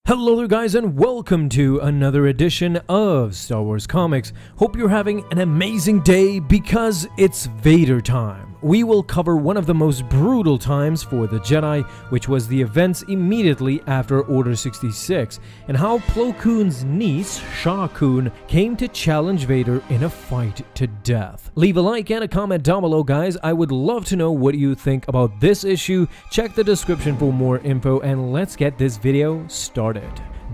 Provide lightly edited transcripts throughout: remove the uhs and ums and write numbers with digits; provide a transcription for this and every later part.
Hello there guys, and welcome to another edition of Star Wars Comics. Hope you're having an amazing day because it's Vader time. We will cover one of the most brutal times for the Jedi, which was the events immediately after Order 66, and how Plo Koon's niece, Shah Koon, came to challenge Vader in a fight to death. Leave a like and a comment down below guys, I would love to know what you think about this issue. Check the description for more info and let's get this video started.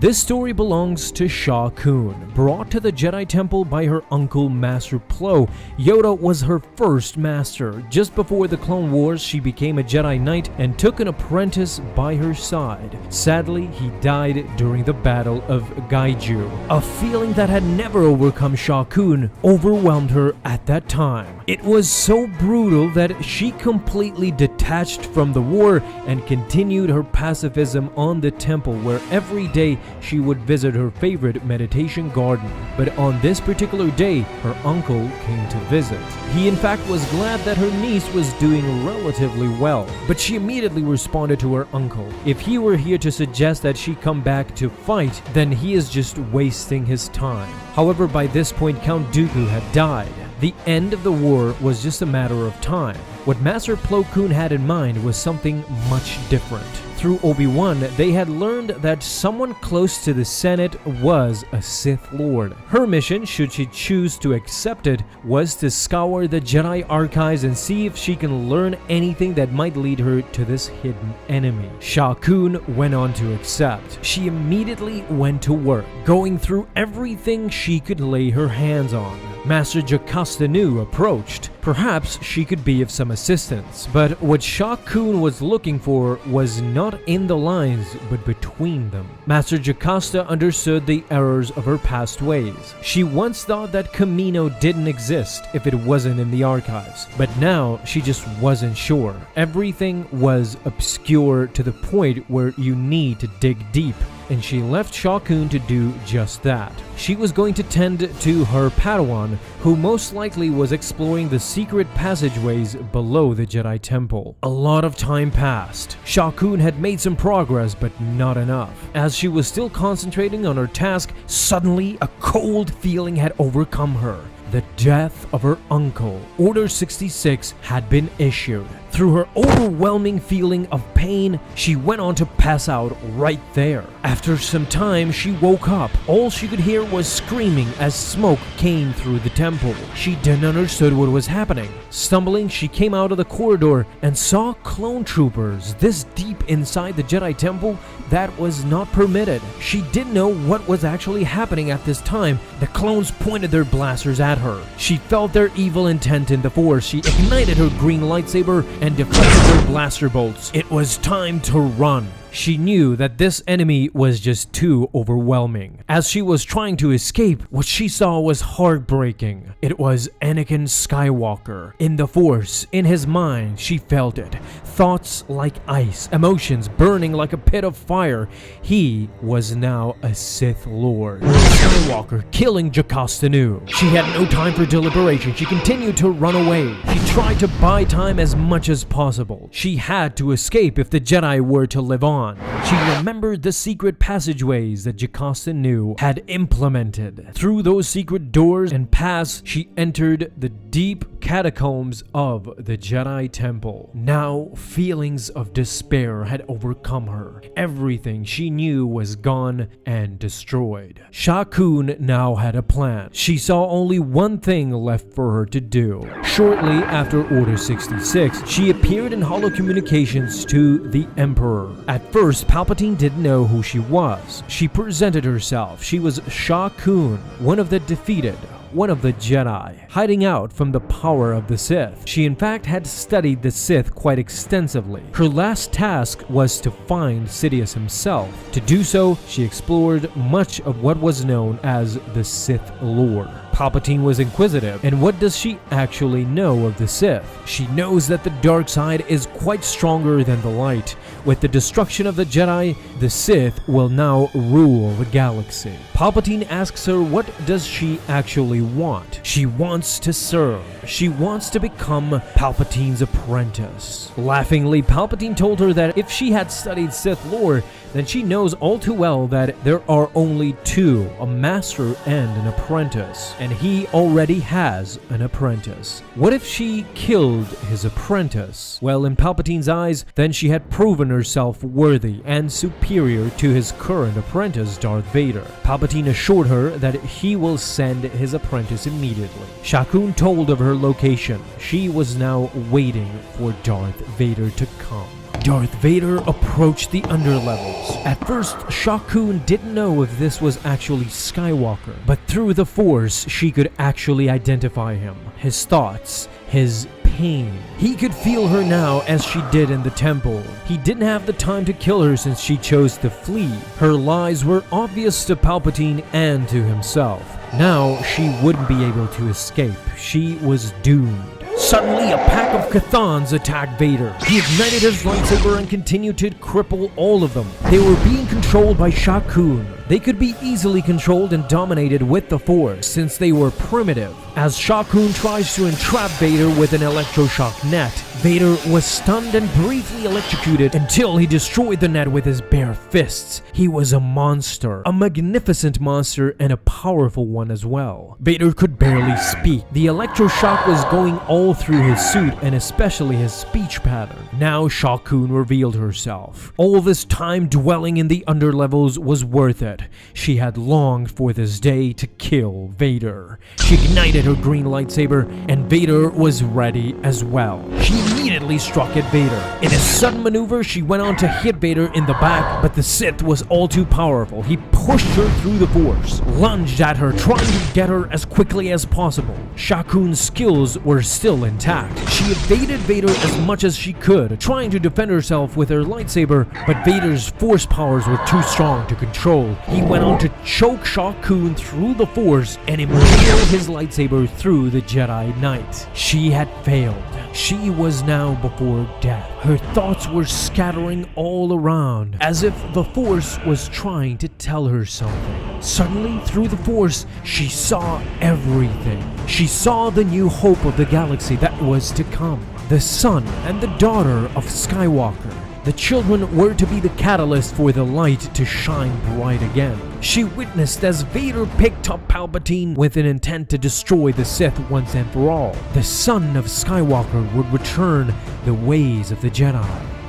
This story belongs to Shah Koon. Brought to the Jedi Temple by her uncle Master Plo, Yoda was her first master. Just before the Clone Wars, she became a Jedi Knight and took an apprentice by her side. Sadly, he died during the Battle of Gaiju. A feeling that had never overcome Shah Koon overwhelmed her at that time. It was so brutal that she completely detached from the war and continued her pacifism on the temple, where every day she would visit her favorite meditation garden. But on this particular day, her uncle came to visit. He in fact was glad that her niece was doing relatively well, but she immediately responded to her uncle. If he were here to suggest that she come back to fight, then he is just wasting his time. However, by this point, Count Dooku had died. The end of the war was just a matter of time. What Master Plo Koon had in mind was something much different. Through Obi-Wan, they had learned that someone close to the Senate was a Sith Lord. Her mission, should she choose to accept it, was to scour the Jedi archives and see if she can learn anything that might lead her to this hidden enemy. Shah Koon went on to accept. She immediately went to work, going through everything she could lay her hands on. Master Jocasta Nu approached. Perhaps she could be of some assistance, but what Shah Koon was looking for was not in the lines, but between them. Master Jocasta understood the errors of her past ways. She once thought that Camino didn't exist if it wasn't in the archives, but now she just wasn't sure. Everything was obscure to the point where you need to dig deep, and she left Shah Koon to do just that. She was going to tend to her Padawan, who most likely was exploring the secret passageways below the Jedi Temple. A lot of time passed. Shah Koon had made some progress, but not enough. As she was still concentrating on her task, suddenly a cold feeling had overcome her. The death of her uncle. Order 66 had been issued. Through her overwhelming feeling of pain, she went on to pass out right there. After some time, she woke up. All she could hear was screaming as smoke came through the temple. She didn't understand what was happening. Stumbling, she came out of the corridor and saw clone troopers this deep inside the Jedi Temple. That was not permitted. She didn't know what was actually happening at this time. The clones pointed their blasters at her. She felt their evil intent in the Force. She ignited her green lightsaber and deflected their blaster bolts. It was time to run. She knew that this enemy was just too overwhelming. As she was trying to escape, what she saw was heartbreaking. It was Anakin Skywalker. In the Force, in his mind, she felt it. Thoughts like ice, emotions burning like a pit of fire. He was now a Sith Lord. Skywalker killing Jocasta Nu. She had no time for deliberation. She continued to run away. She tried to buy time as much as possible. She had to escape if the Jedi were to live on. She remembered the secret passageways that Jocasta Nu had implemented. Through those secret doors and paths, she entered the deep catacombs of the Jedi Temple. Now, feelings of despair had overcome her. Everything she knew was gone and destroyed. Shah Koon now had a plan. She saw only one thing left for her to do. Shortly after Order 66, she appeared in holo communications to the Emperor. At first, Palpatine didn't know who she was. She presented herself. She was Shah Koon, one of the defeated, one of the Jedi, hiding out from the power of the Sith. She in fact had studied the Sith quite extensively. Her last task was to find Sidious himself. To do so, she explored much of what was known as the Sith Lore. Palpatine was inquisitive, and what does she actually know of the Sith? She knows that the dark side is quite stronger than the light. With the destruction of the Jedi, the Sith will now rule the galaxy. Palpatine asks her what does she actually want. She wants to serve. She wants to become Palpatine's apprentice. Laughingly, Palpatine told her that if she had studied Sith lore, then she knows all too well that there are only two, a master and an apprentice, and he already has an apprentice. What if she killed his apprentice? Well, in Palpatine's eyes, then she had proven herself worthy and superior to his current apprentice, Darth Vader. Palpatine assured her that he will send his apprentice immediately. Shaq Kun told of her location. She was now waiting for Darth Vader to come. Darth Vader approached the underlevels. At first, Shaq Kun didn't know if this was actually Skywalker, but through the Force, she could actually identify him, his thoughts, his pain. He could feel her now as she did in the temple. He didn't have the time to kill her since she chose to flee. Her lies were obvious to Palpatine and to himself. Now, she wouldn't be able to escape. She was doomed. Suddenly, a pack of Cathans attacked Vader. He ignited his lightsaber and continued to cripple all of them. They were being controlled by Shaq Kun. They could be easily controlled and dominated with the Force, since they were primitive. As Shaq Kun tries to entrap Vader with an electroshock net, Vader was stunned and briefly electrocuted until he destroyed the net with his bare fists. He was a monster, a magnificent monster and a powerful one as well. Vader could barely speak. The electroshock was going all through his suit and especially his speech pattern. Now Shaq Kun revealed herself. All this time dwelling in the underlevels was worth it. She had longed for this day to kill Vader. She ignited her green lightsaber and Vader was ready as well. She immediately struck at Vader. In a sudden maneuver, she went on to hit Vader in the back, but the Sith was all too powerful. He pushed her through the Force, lunged at her, trying to get her as quickly as possible. Shaq Kun's skills were still intact. She evaded Vader as much as she could, trying to defend herself with her lightsaber, but Vader's Force powers were too strong to control. He went on to choke Shaq Kun through the Force and impaled his lightsaber through the Jedi Knight. She had failed. She was now before death. Her thoughts were scattering all around, as if the Force was trying to tell her something. Suddenly, through the Force, she saw everything. She saw the new hope of the galaxy that was to come. The son and the daughter of Skywalker. The children were to be the catalyst for the light to shine bright again. She witnessed as Vader picked up Palpatine with an intent to destroy the Sith once and for all. The son of Skywalker would return the ways of the Jedi.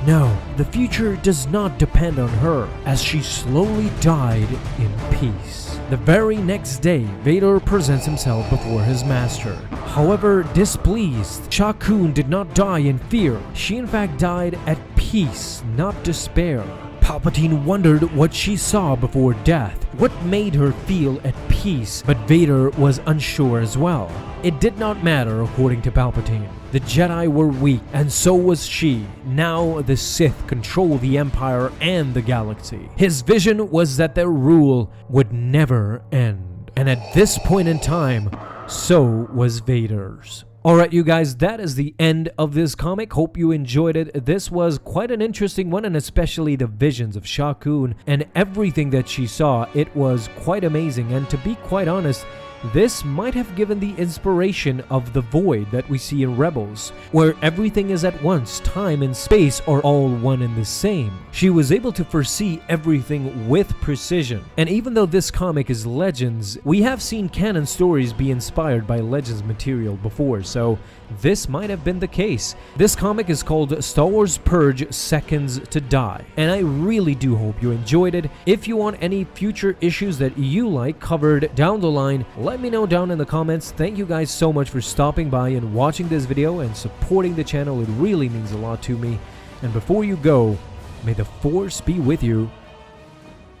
No, the future does not depend on her, as she slowly died in peace. The very next day, Vader presents himself before his master. However, displeased, Shaq Kun did not die in fear. She in fact died at peace, not despair. Palpatine wondered what she saw before death, what made her feel at peace, but Vader was unsure as well. It did not matter according to Palpatine. The Jedi were weak, and so was she. Now the Sith control the Empire and the galaxy. His vision was that their rule would never end. And at this point in time, so was Vader's. Alright you guys, that is the end of this comic. Hope you enjoyed it. This was quite an interesting one, and especially the visions of Shaq Kun and everything that she saw. It was quite amazing, and to be quite honest, this might have given the inspiration of the void that we see in Rebels, where everything is at once, time and space are all one and the same. She was able to foresee everything with precision. And even though this comic is Legends, we have seen canon stories be inspired by Legends material before, so this might have been the case. This comic is called Star Wars Purge Seconds to Die, and I really do hope you enjoyed it. If you want any future issues that you like covered down the line, let me know down in the comments. Thank you guys so much for stopping by and watching this video and supporting the channel. It really means a lot to me. And before you go, may the Force be with you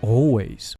always.